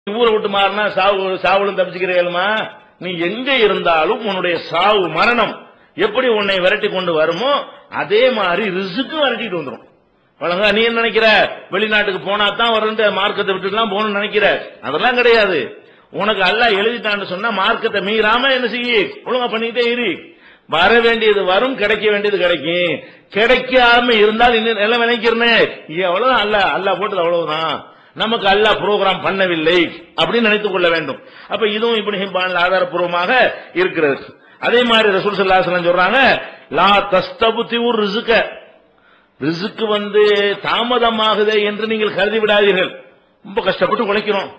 ஊரை விட்டு மாறினா சாவுலும் தப்பிச்சுக்கிறேலுமா? நீ எங்க இருந்தாலும் உன்னுடைய சாவு மரணம் எப்படி உன்னை விரட்டி கொண்டு வருமோ அதே மாதிரி ரிஸ்க்கு விரட்டிட்டு வந்துடும். வழங்க நீ என்ன நினைக்கிற? வெளிநாட்டுக்கு போனா தான் வரண்டு மார்க்கத்தை விட்டுலாம் போகணும்னு நினைக்கிற? அதெல்லாம் கிடையாது. உனக்கு அல்லாஹ் எழுதிட்டான்னு சொன்னா மார்க்கத்தை மீறாம என்ன செய்ய, ஒழுங்கா பண்ணிக்கிட்டே இரு. வர வேண்டியது வரும், கிடைக்க வேண்டியது கிடைக்கும். கிடைக்காம இருந்தால் இன்னும் எல்லாம் நினைக்கிறேன் எவ்வளவுதான் அல்லாஹ் போட்டது அவ்வளவுதான், நமக்கு அல்லாஹ் புரோகிராம் பண்ணவில்லை அப்படின்னு நினைத்துக் கொள்ள வேண்டும். அப்ப இதுவும் இப்னு ஹிப்பான்ல ஆதாரப்பூர்வமாக இருக்கிறது. அதே மாதிரி ரசூல் ஸல்லல்லாஹு அலைஹி வஸல்லம் சொல்றாங்க, லா தஸ்தபுதிஉ ரிஸ்க, ரிஸ்க் தாமதமாகுதே என்று நீங்கள் கருதி விடாதீர்கள். ரொம்ப கஷ்டப்பட்டு உழைக்கிறோம்,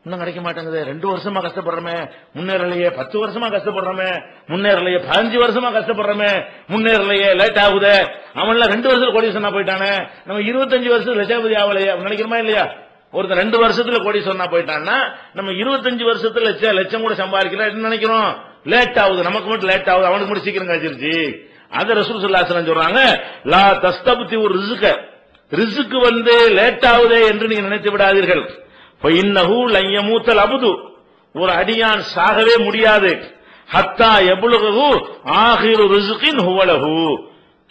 இன்னும் கிடைக்க மாட்டேங்குது, 2 வருஷமா கஷ்டப்படுறமே முன்னேறலையே, 10 வருஷமா கஷ்டப்படுறமே முன்னேறலையே, 15 வருஷமா கஷ்டப்படுறமே முன்னேறலையே, லேட் ஆகுது. அவன்லாம் 2 வருஷத்துல கோடீஸ்வரனா போயிட்டானே, நம்ம 25 வருஷத்துல லட்சாபதி ஆகலையே நினைக்கிறோமா இல்லையா? ஒருத்தர் 2 வருஷத்துல கோடீஸ்வரனா போயிட்டான்னா நம்ம 25 வருஷத்துல லட்சம் கூட சம்பாதிக்கல நினைக்கிறோம். லேட் ஆகுது, நமக்கு மட்டும் லேட் ஆகுது, அவனுக்கு மட்டும் சீக்கிரம் கிடைச்சிருச்சு. அது ரசூல் ஸல்லல்லாஹு அலைஹி வஸல்லம் சொல்றாங்க, லா தஸ்தபுதிஉ ரிஸ்க, ரிஸ்க் லேட் ஆகுதே என்று நீங்க நினைத்து விடாதீர்கள். ஃபஇன்னஹு லன் யமூத்தல் அப்து, ஒரு அடியான் சாகவே முடியாது. ஹத்தா யப்லுகு ஆகிரு ரிஸ்கின் ஹுவ லஹு,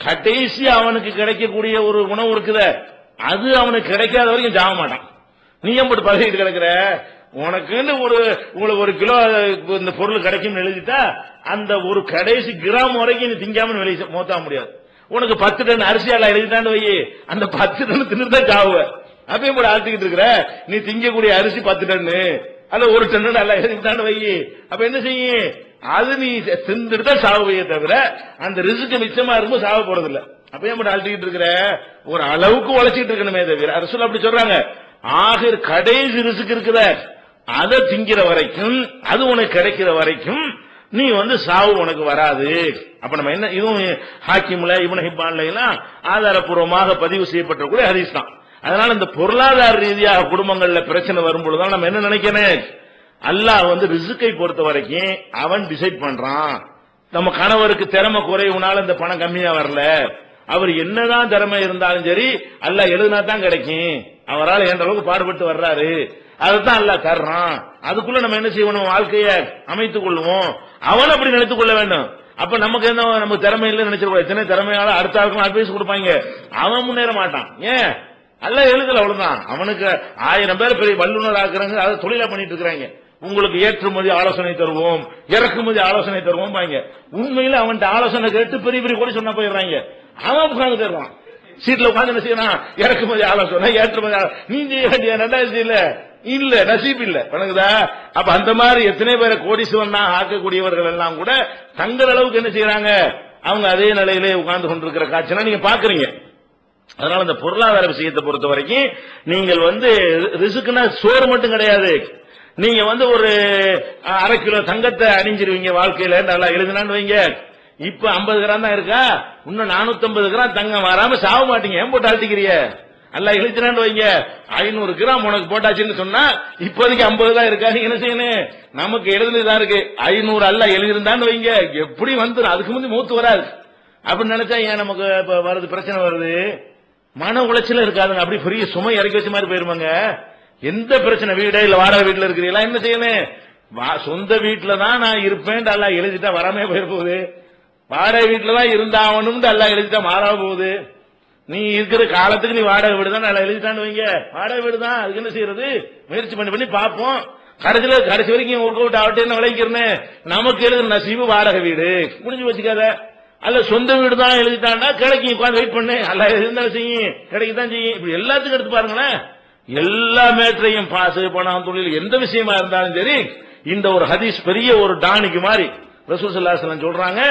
கடைசி அவனுக்கு கிடைக்கக்கூடிய ஒரு உணவு இருக்குதே அது அவனுக்கு கிடைக்காத வரைக்கும் சாக மாட்டான். நீ ஏன் போட்டு பதவிட்டு கிடக்குற? உனக்குன்னு உங்களுக்கு 1 கிலோ இந்த பொருள் கிடைக்கும் எழுதிட்டா அந்த ஒரு கடைசி கிராம் வரைக்கும் நீ திங்காம வெளியே மோத்தா முடியாது. உனக்கு 10 டன் அரிசியால எழுதிட்டான்னு வை, அந்த 10 டன் தின்னுதான் சாவுவ. அப்பயும் கூட ஆழ்த்திக்கிட்டு இருக்கிற, நீ திங்கக்கூடிய அரிசி 10 டன்னு அல்ல 1 டன் அல்ல எழுதிட்டான்னு வை, அப்ப என்ன செய்யும்? அது நீ தின்னுட்டு தான் சாவுவையே தவிர அந்த ரிஸ்க் மிச்சமா இருக்கும் சாவ போறது இல்ல. அப்பயும் கூட ஆழ்த்திக்கிட்டு இருக்கிற, ஒரு அளவுக்கு உழைச்சிட்டு இருக்கணுமே தவிர. ரசூல் அப்படி சொல்றாங்க, ஆகிர் கடைசி ரிஸ்க் இருக்குத அதை திங்கிற வரைக்கும், அது உனக்கு கிடைக்கிற வரைக்கும் நீ சாவு உனக்கு வராது. அப்ப நம்ம என்ன, இதுவும் ஹாக்கிம்ல இப்னு ஹிப்பான்ல எல்லாம் ஆதாரப்பூர்வமாக பதிவு செய்யப்பட்டக்கூடிய ஹதீஸ் தான். அதனால இந்த பொருளாதார ரீதியாக குடும்பங்கள்ல பிரச்சனை வரும்பொழுதுதான் நம்ம என்ன நினைக்கணும், அல்லாஹ் ரிஸ்கை பொறுத்த வரைக்கும் அவன் டிசைட் பண்றான். நம்ம கணவருக்கு திறமை குறைவுனால இந்த பணம் கம்மியா வரல, அவர் என்னதான் திறமை இருந்தாலும் சரி அல்லாஹ் எழுதினா தான் கிடைக்கும், அவரால் என்ற அளவுக்கு பாடுபட்டு வர்றாரு, அதைத்தான் அல்லாஹ் தர்றான். அதுக்குள்ள நம்ம என்ன செய்யணும், வாழ்க்கையை அமைத்துக் கொள்வோம். அவன் அப்படி நினைத்துக் கொள்ள வேண்டும். அப்ப நமக்கு என்ன, நமக்கு திறமை இல்லைன்னு நினைச்சிருக்கோம். எத்தனை திறமையால அடுத்த ஆளுக்கும் அட்வைஸ் கொடுப்பாங்க, அவன் முன்னேற மாட்டான். ஏன்? அல்லாஹ் எழுதல, அவ்வளவுதான். அவனுக்கு 1000 பேர் பெரிய வல்லுநர் ஆக்குறாங்க, அதை தொழிலா பண்ணிட்டு இருக்கிறாங்க. உங்களுக்கு ஏற்றுமதி ஆலோசனை தருவோம், இறக்குமதி ஆலோசனை தருவோம் பாங்க. உண்மையில அவன்கிட்ட ஆலோசனை கேட்டு பெரிய பெரிய கூட சொன்னா போயிடுறாங்க. அவன் உட்கார்ந்து தருவான், சீட்ல உட்கார்ந்து என்ன செய்யணும், இறக்குமதி ஆலோசனை ஏற்றுமதி நீ செய்ய வேண்டிய ரெண்டாயிரத்தி இல்ல நசீப் இல்ல வணங்குதா. அப்ப அந்த மாதிரி எத்தனை பேரை கோடீஸ்வரனா ஆக்கக்கூடியவர்கள் எல்லாம் கூட தங்கள் அளவுக்கு என்ன செய்யறாங்க, அவங்க அதே நிலையிலே உட்கார்ந்து கொண்டிருக்கிற காட்சினா நீங்க பாக்குறீங்க. அதனால இந்த பொருளாதார விஷயத்தை பொறுத்த வரைக்கும் நீங்கள் ரிஸ்க்னா சோறு மட்டும் கிடையாது. நீங்க ஒரு 1/2 கிலோ தங்கத்தை அணிஞ்சிருவீங்க வாழ்க்கையில, நல்லா எழுதினான்னு வைங்க. இப்ப 50 கிராம் தான் இருக்கா, இன்னும் 450 கிராம் தங்கம் வராம சாக மாட்டீங்க. ஏன் போட்டு அழுத்திக்கிறிய? அல்ல எழுதினான்னு வைங்க, 500 கிராம் உனக்கு போட்டாச்சுன்னு சொன்னா இப்போதைக்கு 50 தான் இருக்கா. நீங்க என்ன செய்யணும், நமக்கு எழுதுனதுதான் இருக்கு, 500 அல்ல எழுதிருந்தான்னு வைங்க, எப்படி வந்துடும், அதுக்கு முந்தைய மூத்து வராது. அப்படின்னு நினைச்சா ஏன் நமக்கு வருது பிரச்சனை வருது? மன உளைச்சல இருக்காதுங்க, அப்படி பெரிய சுமை இறக்கி வச்ச மாதிரி போயிருமாங்க. எந்த பிரச்சனை, வீடே இல்ல வாடகை வீட்டுல இருக்கிறீங்களா, என்ன செய்யணும், சொந்த வீட்டுல தான் நான் இருப்பேன் அல்ல எழுதிட்டா வராமே போயிருப்போகுது. வாடகை வீட்டுல தான் இருந்தாவணும் அல்ல எழுதிட்டா மாறா போகுது. நீ இருக்கிற காலத்துக்கு நீ வாடகை வீடு தான் நல்லா எழுதிட்டான்னு வைங்க, வாடகை வீடு தான், அதுக்கு என்ன செய்யறது, முயற்சி பண்ணி பார்ப்போம். கடைசி வரைக்கும் ஒர்க் அவுட் ஆகட்டேன்னு விளைக்கிறேன். நமக்கு எழுதுற நசீபு வாடகை வீடு முடிஞ்சு வச்சுக்காத. அல்ல சொந்த வீடு தான் எழுதிட்டான்னா கிடைக்கும், உட்காந்து வெயிட் பண்ணு, அல்ல இருந்தாலும் செய்யும், கிடைக்கத்தான் செய்யும். இப்படி எல்லாத்துக்கும் எடுத்து பாருங்களேன், எல்லா மேட்டரையும் பாசு பணம் தொழில் எந்த விஷயமா இருந்தாலும் சரி, இந்த ஒரு ஹதீஸ் பெரிய ஒரு டானிக்கு மாதிரி ரசூல் ஸல்லல்லாஹு அலைஹி வஸல்லம் சொல்றாங்க.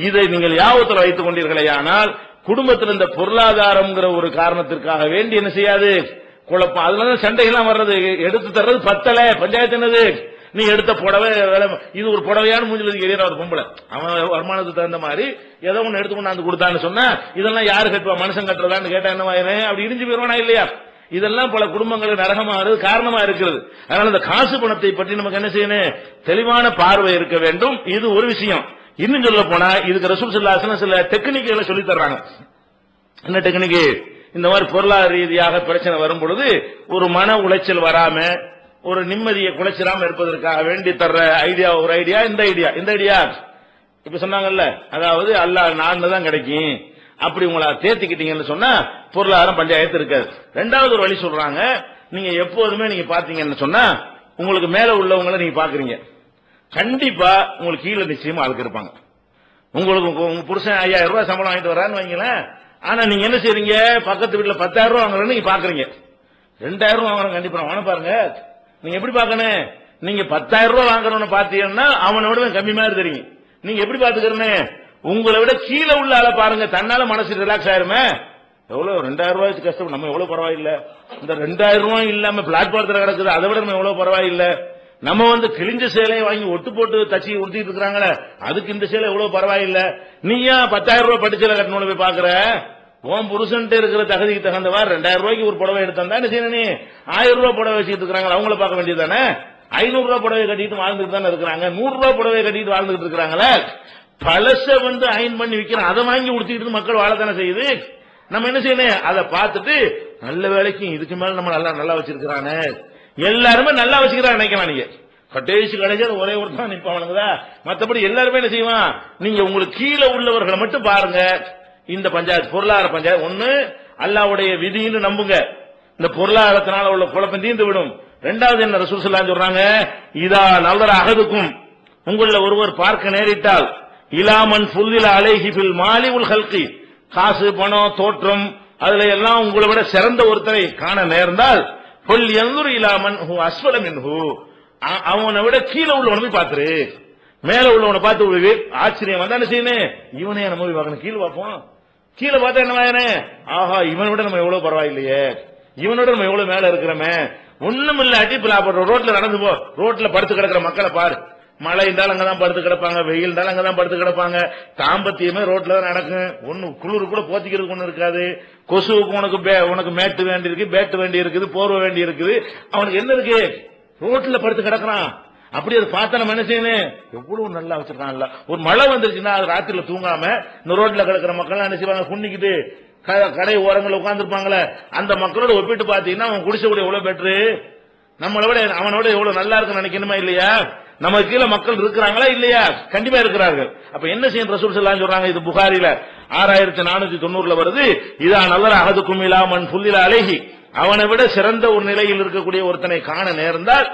இதை நீங்கள் யாவத்தில் வைத்துக் கொண்டீர்களே ஆனால் குடும்பத்தில் இந்த பொருளாதாரம்ங்கிற ஒரு காரணத்திற்காக வேண்டி என்ன செய்யாது, குழப்பம். அதுலதான் சண்டைகள்லாம் வர்றது, எடுத்து தர்றது பத்தல, பஞ்சாயத்து என்னது, நீ எடுத்த புடவை இது ஒரு புடவையான மூஞ்சில் எரியற ஒரு பொம்பளை, அவன் வருமானத்துக்கு தகுந்த மாதிரி ஏதோ ஒண்ணு எடுத்துக்கொண்டு கொடுத்தான்னு சொன்னா இதெல்லாம் யாரு கட்டுவா, மனுஷன் கட்டுறதான்னு கேட்டா என்ன அப்படி இடிஞ்சு போயிருவானா இல்லையா? இதெல்லாம் பல குடும்பங்களுக்கு நரகமாகிறது காரணமா இருக்கிறது. அதனால இந்த காசு பணத்தை பற்றி நமக்கு என்ன செய்யணும், தெளிவான பார்வை இருக்க வேண்டும். இது ஒரு விஷயம். இன்னும் சொல்ல போனா இதுக்கு ரசூல் ஸல்லல்லாஹு அலைஹி வஸல்லம் சில டெக்னிக்குகளை சொல்லி தர்றாங்க. என்ன டெக்னிக்? இந்த மாதிரி பொருளாதார ரீதியாக பிரச்சனை வரும் பொழுது ஒரு மன உளைச்சல் வராம ஒரு நிம்மதியை குலைச்சிடாம இருப்பதற்காக வேண்டி தர்ற ஐடியா ஒரு ஐடியா இந்த ஐடியா இப்ப சொன்னாங்கல்ல, அதாவது அல்லாஹ் நான்னு தான் கிடைக்கும், அப்படி உங்களை தேர்த்திக்கிட்டீங்கன்னு சொன்னா பொருளாதாரம் பஞ்சாயத்து இருக்காது. ரெண்டாவது ஒரு வழி சொல்றாங்க, நீங்க எப்போதுமே நீங்க பாத்தீங்கன்னு சொன்னா உங்களுக்கு மேல உள்ளவங்களை நீங்க பாக்குறீங்க, கண்டிப்பா உங்களுக்கு கீழே நிச்சயமா ஆளுக்கு இருப்பாங்க. உங்களுக்கு உங்க புருஷன் 5000 ரூபாய் சம்பளம் வாங்கிட்டு வரான்னு வைங்களேன், ஆனா நீங்க என்ன செய்றீங்க, பக்கத்து வீட்டுல 10,000 ரூபாய் வாங்குறேன்னு நீங்க பாக்குறீங்க, 2000 ரூபாய் வாங்குறோம் கண்டிப்பா வாங்க பாருங்க. நீங்க எப்படி பாக்கணும், நீங்க 10,000 ரூபாய் வாங்குறவன பாத்தீங்கன்னா அவனை விட கம்மி மாதிரி தெரியும். நீங்க எப்படி பாத்துக்கிறேன்னு, உங்களை விட கீழே உள்ள ஆளை பாருங்க, தன்னால மனசு ரிலாக்ஸ் ஆயிருமே. எவ்வளவு 2000 ரூபாய்க்கு கஷ்டம், நம்ம எவ்வளவு பரவாயில்ல, இந்த 2000 ரூபாய் இல்லாம பிளாட்பாரத்தில் கிடக்குது, அதை விட நம்ம எவ்வளவு பரவாயில்ல. நம்ம கிழிஞ்ச சேலையை வாங்கி ஒட்டு போட்டு தச்சி உடுத்திட்டு இருக்காங்களே, அதுக்கு இந்த சேலை எவ்வளவு பரவாயில்ல. நீயா 10,000 ரூபாய் படிச்சல கட்டணும் போய் பாக்குற, உன் புருஷன் இருக்கிற தகுதிக்கு தகுந்தவா 2000 ரூபாய்க்கு ஒரு புடவை எடுத்தா என்ன செய்யணும், நீ 1000 ரூபாய் புடவை வச்சுட்டு இருக்காங்க, அவங்கள பார்க்க வேண்டியதானே. 500 ரூபாய் புடவை கட்டிட்டு வாழ்ந்துட்டு தானே இருக்கிறாங்க, 100 ரூபாய் புடவை கட்டிட்டு வாழ்ந்துட்டு இருக்கிறாங்களே. பழச அயன் பண்ணி விற்கிறோம், அதை வாங்கி உடுத்திட்டு மக்கள் வாழத்தானே செய்யுது. நம்ம என்ன செய்யணும், அதை பார்த்துட்டு நல்ல வேலைக்கு இதுக்கு மேல நம்ம நல்லா வச்சிருக்கிறானே, எல்லாருமே நல்லா வச்சுக்கிறாங்க நினைக்கலாம். நீங்க கடைசி ஒரே ஒரு தான் நிப்பானுங்களா, மற்றபடி எல்லாருமே என்ன செய்வான். நீங்க உங்களுக்கு கீழே உள்ளவர்களை மட்டும் பாருங்க. இந்த பஞ்சாயத்து பொருளாதார பஞ்சாயத்து ஒண்ணு அல்லாஹ்வுடைய விதின்னு நம்புங்க, இந்த பொருளாதாரத்தினால உள்ள குழப்பம் தீர்ந்து விடும். ரெண்டாவது என்ன ரசூல் ஸல்லல்லாஹு அலைஹி வஸல்லம் சொல்றாங்க, இதா நல்தர அஹதுக்கும், உங்கள ஒருவர் பார்க்க நேரிட்டால், இலாமன் ஃபுல்லில அலைஹி ஃபில் மாலி வல் ஹல்கி, காசு பணம் தோற்றம் அதுல எல்லாம் உங்களை விட சிறந்த ஒருத்தரை காண நேர்ந்தால், ஃபல் யன்துர் இலாமன் ஹு அஸ்வல மின்ஹு, அவனை விட கீழே உள்ளவனை போய் பாத்துரு. மேல உள்ளவனை பார்த்து ஆச்சரியம் வந்தா என்ன செய்யணும், இவனே நம்ம போய் பார்க்கணும், கீழே பார்ப்போம். கீழே பார்த்தா என்ன, ஆஹா இவனை விட நம்ம எவ்வளவு பரவாயில்லையே, இவனோட நம்ம எவ்வளவு மேல இருக்கிறோமே. ஒண்ணும் இல்லாட்டி ரோட்ல நடந்து போ, ரோட்ல படுத்து கிடக்கிற மக்களை பாரு, மழை இருந்தாலும் அங்கதான் படுத்து கிடப்பாங்க, வெயில் இருந்தாலும் அங்கதான் படுத்து கிடப்பாங்க, தாம்பத்தியமே ரோட்ல தான் நடக்கும். ஒண்ணு குளிர் கூட போத்திக்கிறதுக்கு ஒண்ணு இருக்காது, கொசுவுக்கு உனக்கு மேட்டு வேண்டி இருக்கு, பேட்டு வேண்டி இருக்குது, போர்வை வேண்டி இருக்குது, அவனுக்கு என்ன இருக்கு, ரோட்ல படுத்து கிடக்குறான். அப்படி அதை பார்த்தா நம்ம என்ன செய்யணும், எவ்வளவு நல்லா வச்சிருக்கான்ல. ஒரு மழை வந்துருச்சுன்னா அது ராத்திரில தூங்காம இந்த ரோட்ல கிடக்கிற மக்கள் என்ன செய்வாங்க, குன்னிக்கிட்டு கடை ஓரங்கள் உட்கார்ந்துருப்பாங்களே, அந்த மக்களோட ஒப்பிட்டு பாத்தீங்கன்னா அவன் குடிசை கூட எவ்வளவு பெட்ரு, நம்மளை விட அவனோட எவ்வளவு நல்லா இருக்குன்னு நினைக்கணுமா இல்லையா. நமக்கு கீழே மக்கள் இருக்கிறாங்களா இல்லையா, கண்டிப்பா இருக்கிறார்கள். அப்ப என்ன செய்யும் ரசூல் ஸல்லல்லாஹு அலைஹி வஸல்லம் சொல்றாங்க, இது புகாரில 6490 வருது, இதா நல்ல அஹதுக்கும் இலாமன் ஃபுல்லில அலைஹி, அவனை விட சிறந்த ஒரு நிலையில் இருக்கக்கூடிய ஒருத்தனை காண நேர்ந்தால்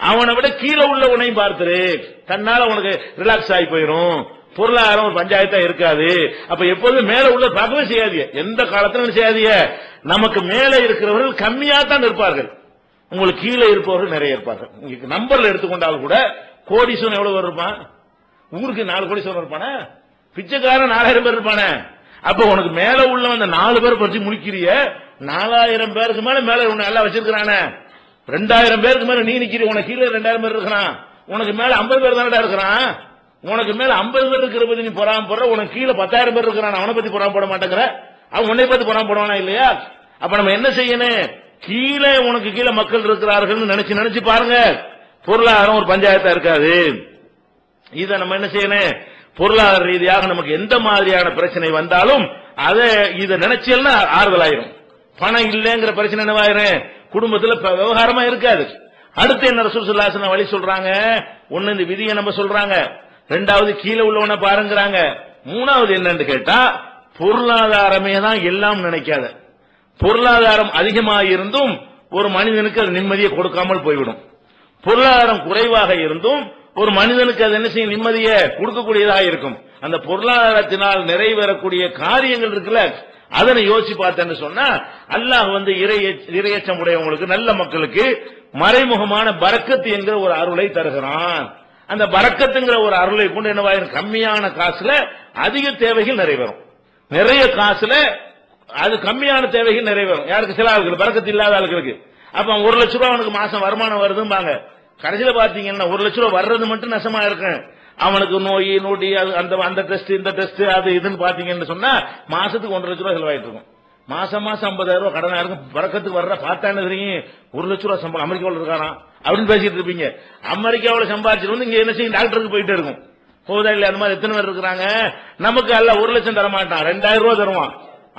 அவனை விட கீழே உள்ள உன்னை பார்த்துரு, தன்னால உனக்கு ரிலாக்ஸ் ஆகி போயிடும், பொருளாதாரம் ஒரு பஞ்சாயத்தா இருக்காது. அப்ப எப்போதும் மேல உள்ள பார்க்கவே செய்யாதீங்க, எந்த காலத்திலும் செய்யாதீங்க. நமக்கு மேலே இருக்கிறவர்கள் கம்மியா தான் இருப்பார்கள், உங்களுக்கு கீழே இருப்பவர்கள் நிறைய இருப்பார்கள். நம்பர்ல எடுத்துக்கொண்டால் கூட கோடீஸ்வரன் எவ்வளவு இருப்பான், ஊருக்கு 4 கோடீஸ்வரன் இருப்பானே, பிச்சைக்காரன் 4000 பேர் இருப்பானே. அப்ப உனக்கு மேல உள்ள அந்த 4 பேர் பற்றி முடிக்கிறிய, 4000 பேருக்கு மேல உன்னை எல்லாம் வச்சிருக்கிறானே, 2000 பேருக்கு மேல நீ நிக்கிற, உனக்கு கீழே 2000 பேர் இருக்கிறான், உனக்கு மேல 50 பேர் தானடா இருக்கிறான். உனக்கு மேல 50 பேர் இருக்கிற பத்தி நீ பொறாம போடுற, உனக்கு கீழே 10,000 பேர் இருக்கிறான், அவனை பத்தி பொறாம போட மாட்டேங்கிற, அவன் உன்னை பத்தி பொறாம போடுவானா இல்லையா. அப்ப நம்ம என்ன செய்யணும், கீழே உனக்கு கீழே மக்கள் இருக்கிறார்கள் நினைச்சு பாருங்க, பொருளாதாரம் ஒரு பஞ்சாயத்தா இருக்காது. இதை நம்ம என்ன செய்யணும், பொருளாதார ரீதியாக நமக்கு எந்த மாதிரியான பிரச்சனை வந்தாலும் அதை இதை நினைச்சேன்னா ஆறுதலாயிரும். பணம் இல்லைங்கிற பிரச்சனை என்னவாயிரும், குடும்பத்துல விவகாரமா இருக்காது. அடுத்து என்ன ரசூல் ஸல்லல்லாஹு அலைஹி வஸல்லம் வழி சொல்றாங்க, ஒன்னு இந்த விதியை நம்ம சொல்றாங்க, ரெண்டாவது கீழே உள்ளவனை பாருங்கிறாங்க, மூணாவது என்னன்னு கேட்டா பொருளாதாரமே தான் எல்லாம் நினைக்காத. பொருளாதாரம் அதிகமாக இருந்தும் ஒரு மனிதனுக்கு அது நிம்மதியை கொடுக்காமல் போய்விடும், பொருளாதாரம் குறைவாக இருந்தும் ஒரு மனிதனுக்கு அது என்ன செய்யும், நிம்மதியை கொடுக்கக்கூடியதாக இருக்கும். அந்த பொருளாதாரத்தினால் நிறைவேறக்கூடிய காரியங்கள் இருக்குல்ல, அதனை யோசிச்சு பார்த்தேன்னு சொன்னா அல்லாஹ் இறையச்சம் உடையவங்களுக்கு நல்ல மக்களுக்கு மறைமுகமான பரக்கத்து என்கிற ஒரு அருளை தருகிறான். அந்த பரக்கத்துங்கிற ஒரு அருளை கொண்டு என்னவாயிரும், கம்மியான காசுல அதிக தேவைகள் நிறைவேறும், நிறைய காசுல அது கம்மியான தேவைகள் நிறைவேறும். யாருக்கு, சில ஆளுக்கு பரக்கத்து இல்லாத ஆளுகளுக்கு. அப்ப 1 லட்சம் ரூபாய் அவனுக்கு மாசம் வருமானம் வருதும்பாங்க, கடைசியில பாத்தீங்கன்னா 1 லட்சம் ரூபாய் வர்றது மட்டும் நஷ்டமா இருக்கும். அவனுக்கு நோய் நோடி அந்த டெஸ்ட் இந்த டெஸ்ட் அது இதுன்னு பாத்தீங்கன்னு சொன்னா மாசத்துக்கு 1 லட்சம் ரூபாய் செலவாயிட்டு இருக்கும். மாசம் 50,000 ரூபாய் கடனா இருக்கும். பறக்கத்துக்கு வர்ற பார்த்தான்னு தெரியும், 1 லட்சம் ரூபாய் சம்பளம் அமெரிக்காவில் இருக்காராம் அப்படின்னு பேசிட்டு இருப்பீங்க. அமெரிக்காவில் சம்பாதிச்சிட்டு வந்து இங்க என்ன செய்யும், டாக்டருக்கு போயிட்டே இருக்கும். போதா இல்ல, அந்த மாதிரி எத்தனை பேர் இருக்கிறாங்க. நமக்கு அல்ல 1 லட்சம் தர மாட்டான், 2000 ரூபாய் தருவான்.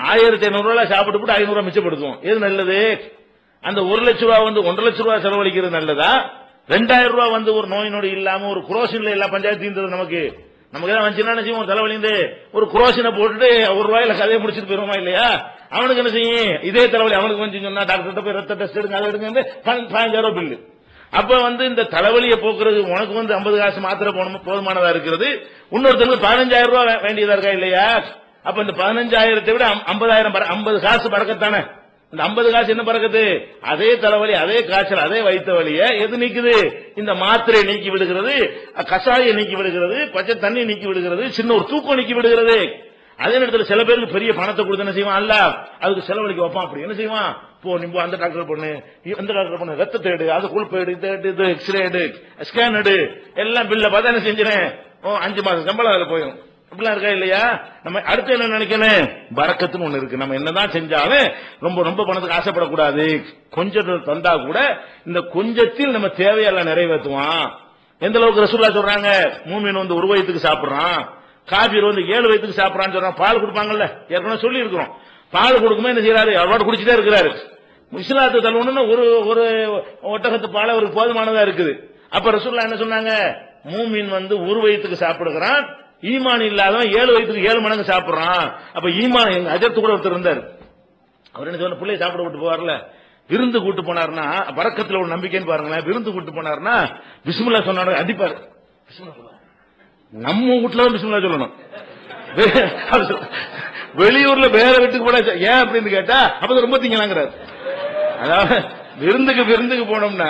1500 ரூபாய் சாப்பிட்டு போட்டு 500 ரூபாய் மிச்சப்படுத்துவோம். எது நல்லது, அந்த 1 லட்ச ரூபா வந்து 1.5 லட்ச ரூபா செலவழிக்கிறது நல்லதா, 2000 ரூபா வந்து ஒரு நோய் நொடி இல்லாம ஒரு குரோசின்ல எல்லா பஞ்சாயத்து தீர்ந்தது நமக்கு ஏதாவது வந்துச்சுன்னா செய்யும், ஒரு தலைவலிந்து ஒரு குரோசினை போட்டுட்டு ₹1 கதையை முடிச்சுட்டு போயிருவோமா இல்லையா? அவனுக்கு என்ன செய்யும், இதே தலைவலி அவனுக்கு வந்து சொன்னா டாக்டர் போய் ரத்த டெஸ்ட் எடுங்க, அதை எடுங்க, 15,000 பில்லு. அப்ப வந்து இந்த தலைவலியை போக்குறது உனக்கு வந்து 50 காசு மாத்திரை போதுமானதா இருக்கிறது, இன்னொருத்தருக்கு 15,000 ரூபாய் வேண்டியதா இருக்கா இல்லையா? அப்ப இந்த 15,000 விட 50,000 50 காசு பறக்கத்தானே. இந்த 50 காசு என்ன பறக்குது? அதே தலைவலி, அதே காய்ச்சல், அதே வயிற்று வலியை எது நீக்குது? இந்த மாத்திரை நீக்கி விடுகிறது, கஷாயை நீக்கி விடுகிறது, பச்சை தண்ணி நீக்கி விடுகிறது, சின்ன ஒரு தூக்கம் நீக்கி விடுகிறது. அதே நேரத்தில் சில பேருக்கு பெரிய பணத்தை கொடுத்து என்ன செய்வான், அல்ல அதுக்கு செலவழிக்க வைப்பான். அப்படி என்ன செய்வான், போ நீ அந்த டாக்டர் பண்ணு, அந்த டாக்டர் பண்ணு, ரத்தத்தை எடு, அது கொழுப்பு எடு, இது எக்ஸ்ரே எடு, ஸ்கேன் எடு, எல்லாம் பில்ல பார்த்தா என்ன செஞ்சிடேன், 5 மாசம் சம்பளம் அதில் போயிடும். அப்படிலாம் இருக்கா இல்லையா? நம்ம அடுத்து என்ன நினைக்கணும், பரக்கத்துன்னு ஒண்ணு இருக்கு. நம்ம என்னதான் செஞ்சாலும் ரொம்ப ரொம்ப பணத்துக்கு ஆசைப்படக்கூடாது. கொஞ்சம் தந்தா கூட இந்த கொஞ்சத்தில் நம்ம தேவையெல்லாம் நிறைவேற்றுவான். எந்த அளவுக்கு ரசூலுல்லாஹ் சொல்றாங்க, மூமின் வந்து 1 வயதுக்கு சாப்பிடுறான், காபீர் வந்து 7 வயதுக்கு சாப்பிடறான்னு சொல்றான். பால் கொடுப்பாங்கல்ல, ஏற்கனவே சொல்லி இருக்கிறோம். பால் கொடுக்கும்போது என்ன செய்யறாரு, அவரோட குடிச்சுட்டே இருக்கிறாரு. இஸ்லாத்து தள்ளணும்னு ஒரு ஒட்டகத்து பால் அவருக்கு போதுமானதா இருக்குது. அப்ப ரசூலுல்லாஹ் என்ன சொன்னாங்க, மூமின் வந்து 1 வயதுக்கு சாப்பிடுகிறான், ஈமான் இல்லாதவன் 7 வயதுக்கு 7 மடங்கு சாப்பிடுறான். அப்ப ஈமான் எங்க அஜர்த்து கூட ஒருத்தர் இருந்தார். அவர் என்ன சொன்ன, பிள்ளைய சாப்பிட விட்டு போவார்ல, விருந்து கூட்டு போனார்னா பரக்கத்துல ஒரு நம்பிக்கைன்னு பாருங்களேன். விருந்து கூட்டு போனார்னா பிஸ்மில்லா சொன்னாரு, அடிப்பாரு. நம்ம வீட்டுல பிஸ்மில்லா சொல்லணும், வெளியூர்ல வேற வீட்டுக்கு போனா ஏன் அப்படின்னு கேட்டா அப்ப ரொம்ப திங்கலாங்கிறாரு. அதாவது விருந்துக்கு போனோம்னா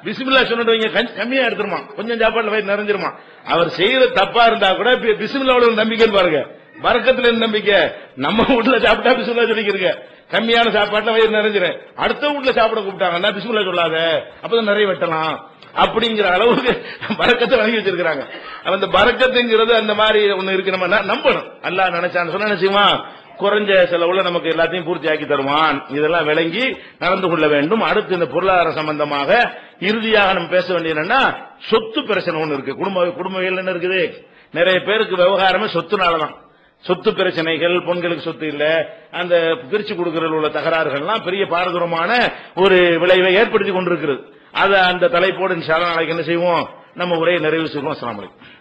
பிஸ்மில்லா சொன்னவங்க கம்மியா எடுத்துருமா, கொஞ்சம் சாப்பாடுல வயிறு நிறைஞ்சிருமா. அவர் செய்யற தப்பா இருந்தா கூட பிஸ்மில்லாவோட நம்பிக்கைன்னு பாருங்க, பரக்கத்துல நம்பிக்கை. நம்ம வீட்டுல சாப்பிட்டா பிஸ்மில்லா சொல்லிக்கிறீங்க, கம்மியான சாப்பாட்டுல வயிறு நிறைஞ்சிரும். அடுத்த வீட்டுல சாப்பிட கூப்பிட்டாங்கன்னா பிஸ்மில்லா சொல்லாத, அப்பதான் நிறைய வெட்டலாம் அப்படிங்கிற அளவுக்கு பரக்கத்தை வாங்கி வச்சிருக்காங்க. அந்த பரக்கத்துங்கிறது அந்த மாதிரி ஒண்ணு இருக்கு, நம்ம நம்பணும். அல்லாஹ் நினைச்சான்னு சொன்னா நிச்சயமா குறைஞ்ச செலவுல நமக்கு எல்லாத்தையும் பூர்த்தி ஆக்கி தருவான். இதெல்லாம் விளங்கி நடந்து கொள்ள வேண்டும். அடுத்து இந்த பொருளாதார சம்பந்தமாக இறுதியாக நம்ம பேச வேண்டியது என்னன்னா, சொத்து பிரச்சனை ஒண்ணு இருக்கு. குடும்பங்கள் என்ன இருக்குது, நிறைய பேருக்கு விவகாரமே சொத்துனாலதான். சொத்து பிரச்சனைகள், பெண்களுக்கு சொத்து இல்ல, அந்த பிரிச்சு கொடுக்கறதுல உள்ள தகராறுகள்லாம் பெரிய பாரதூரமான ஒரு விளைவை ஏற்படுத்தி கொண்டிருக்கிறது. அதை அந்த தலைப்போடு இன்ஷா அல்லாஹ் நாளைக்கு என்ன செய்வோம், நம்ம உரையை நிறைவு செய்வோம். அஸ்ஸலாமு அலைக்கும்.